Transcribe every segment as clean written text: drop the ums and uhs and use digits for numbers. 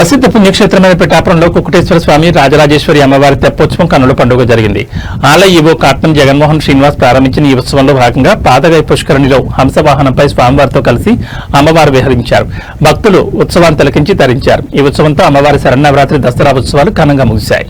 ప్రసిద్ధ పుణ్యక్షేత్రమైన పిఠాపురంలో కుకుటేశ్వర స్వామి రాజరాజేశ్వరి అమ్మవారి తెప్పోత్సవం కన్నుల పండుగ జరిగింది. ఆలయ ఈవో కాట్నం జగన్మోహన్ శ్రీనివాస్ ప్రారంభించిన ఈ ఉత్సవంలో భాగంగా పాతగై పుష్కరిణిలో హంసవాహనంపై స్వామివారితో కలిసి అమ్మవారు విహరించారు. భక్తులు ఉత్సవాన్ని తిలకించి తరించారు. ఈ ఉత్సవంతో అమ్మవారి శరన్నవరాత్రి దసరా ఉత్సవాలు ఘనంగా ముగిశాయి.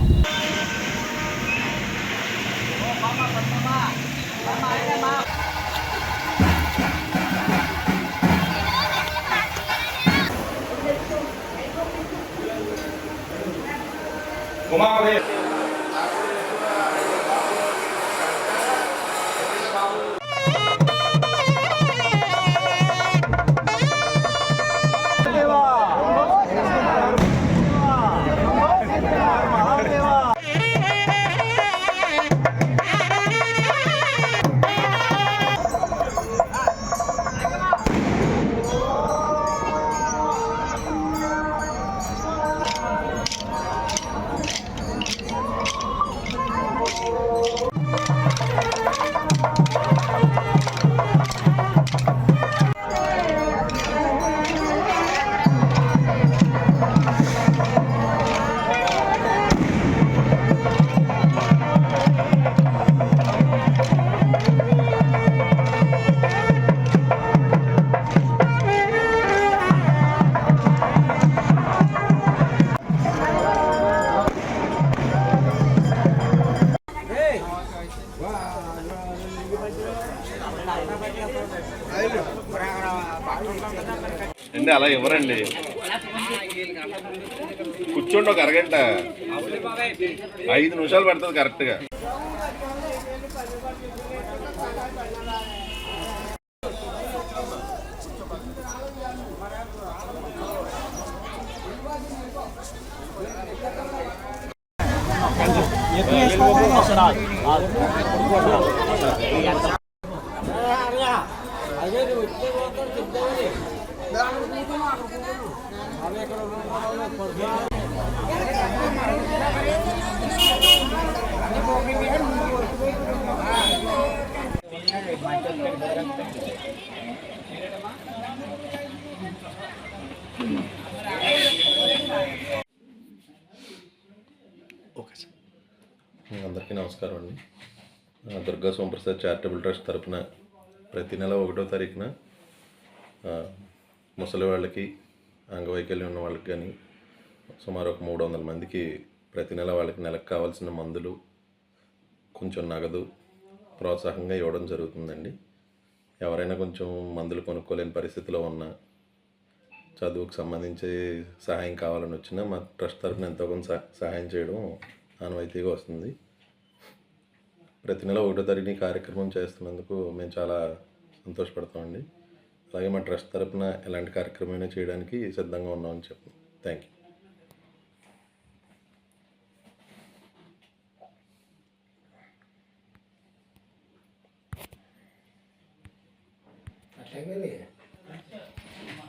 అండి అలా ఇవ్వరండి, కూర్చోండి ఒక అరగంట 5 నిమిషాలు పడుతుంది కరెక్ట్గా. అందరికీ నమస్కారం అండి. దుర్గా సోమప్రసాద్ చారిటబుల్ ట్రస్ట్ తరఫున ప్రతి నెల 1వ తారీఖున ముసలి వాళ్ళకి, అంగవైకల్యం ఉన్న వాళ్ళకి కానీ సుమారు ఒక 300 మందికి ప్రతి నెల వాళ్ళకి నెలకు కావాల్సిన మందులు, కొంచెం నగదు ప్రోత్సాహంగా ఇవ్వడం జరుగుతుందండి. ఎవరైనా కొంచెం మందులు కొనుక్కోలేని పరిస్థితిలో ఉన్న, చదువుకు సంబంధించి సహాయం కావాలని వచ్చినా మా ట్రస్ట్ తరఫున ఎంతో కొంత సహాయం చేయడం ఆనవాయితీగా వస్తుంది. ప్రతి నెల 1వ తారీఖున కార్యక్రమం చేస్తున్నందుకు మేము చాలా సంతోషపడతామండి. అలాగే మా ట్రస్ట్ తరఫున ఎలాంటి కార్యక్రమమైనా చేయడానికి సిద్ధంగా ఉన్నామని చెప్పాం. Thank you.